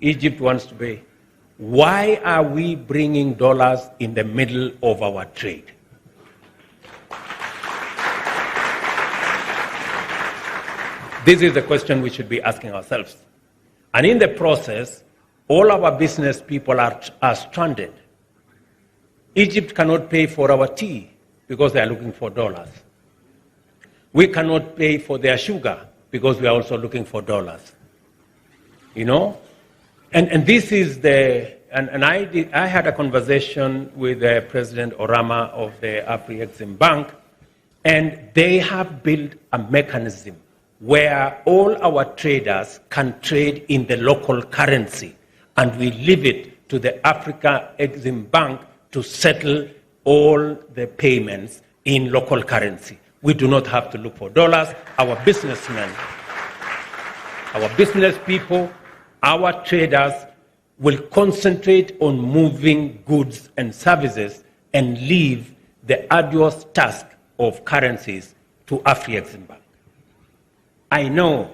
Egypt wants to pay. Why are we bringing dollars in the middle of our trade? This is the question we should be asking ourselves. And in the process, all our business people are stranded. Egypt cannot pay for our tea because they are looking for dollars. We cannot pay for their sugar because we are also looking for dollars. You know? And this is I had a conversation with President Orama of the Afri-Exim Bank, and they have built a mechanism where all our traders can trade in the local currency, and we leave it to the Africa-Exim Bank to settle all the payments in local currency. We do not have to look for dollars. Our businessmen, our business people, our traders will concentrate on moving goods and services and leave the arduous task of currencies to Afri-Exim Bank. I know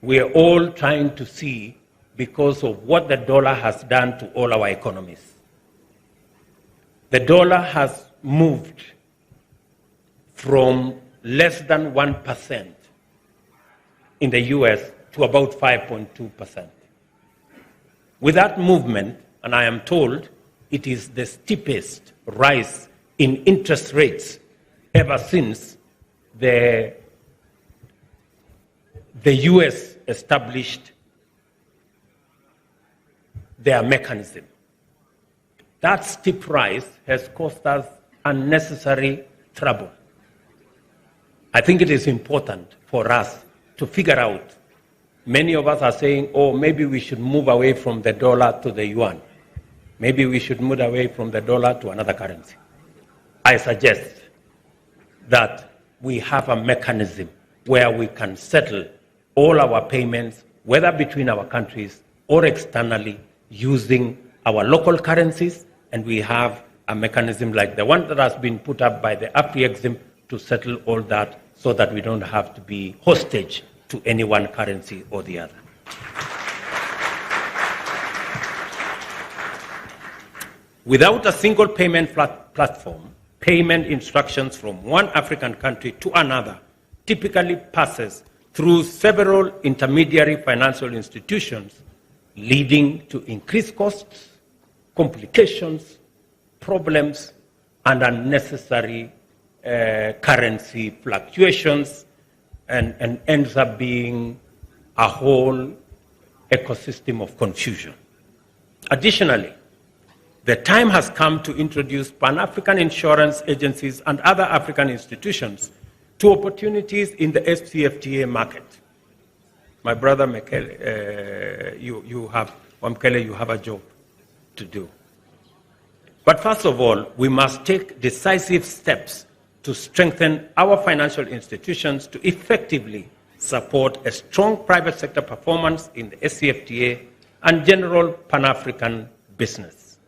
we are all trying to see because of what the dollar has done to all our economies. The dollar has moved from less than 1% in the US to about 5.2%. With that movement, and I am told it is the steepest rise in interest rates ever since the US established their mechanism. That steep rise has caused us unnecessary trouble. I think it is important for us to figure out. Many of us are saying, oh, maybe we should move away from the dollar to the yuan. Maybe we should move away from the dollar to another currency. I suggest that we have a mechanism where we can settle all our payments, whether between our countries or externally, using our local currencies, and we have a mechanism like the one that has been put up by the Afri-Exim to settle all that so that we don't have to be hostage to any one currency or the other. Without a single payment platform, payment instructions from one African country to another typically passes through several intermediary financial institutions, leading to increased costs, complications, problems, and unnecessary currency fluctuations, and ends up being a whole ecosystem of confusion. Additionally, the time has come to introduce Pan-African insurance agencies and other African institutions to opportunities in the FCFTA market. My brother Mekele, you have a job to do. But first of all, we must take decisive steps to strengthen our financial institutions to effectively support a strong private sector performance in the SCFTA and general Pan-African business.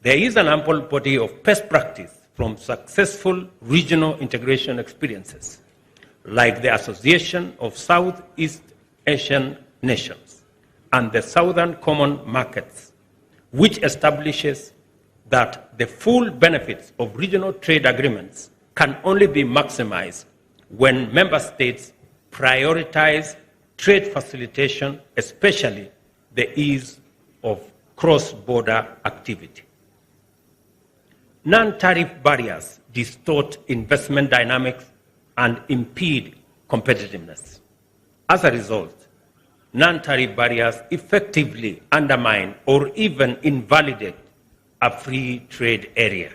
There is an ample body of best practice from successful regional integration experiences, like the Association of Southeast Asian Nations and the Southern Common Markets, which establishes that the full benefits of regional trade agreements can only be maximized when member states prioritize trade facilitation, especially the ease of cross-border activity. Non-tariff barriers distort investment dynamics and impede competitiveness. As a result, non-tariff barriers effectively undermine or even invalidate a free trade area.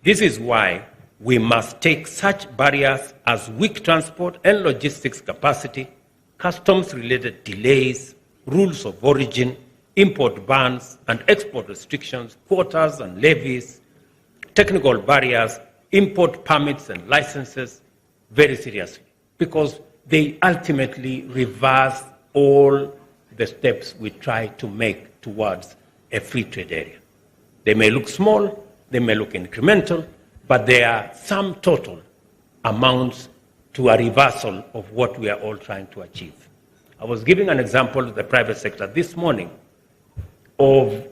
This is why we must take such barriers as weak transport and logistics capacity, customs-related delays, rules of origin, import bans and export restrictions, quotas and levies, technical barriers, import permits and licenses very seriously, because they ultimately reverse all the steps we try to make towards a free trade area. They may look small, they may look incremental, but their sum total amounts to a reversal of what we are all trying to achieve. I was giving an example to the private sector this morning of,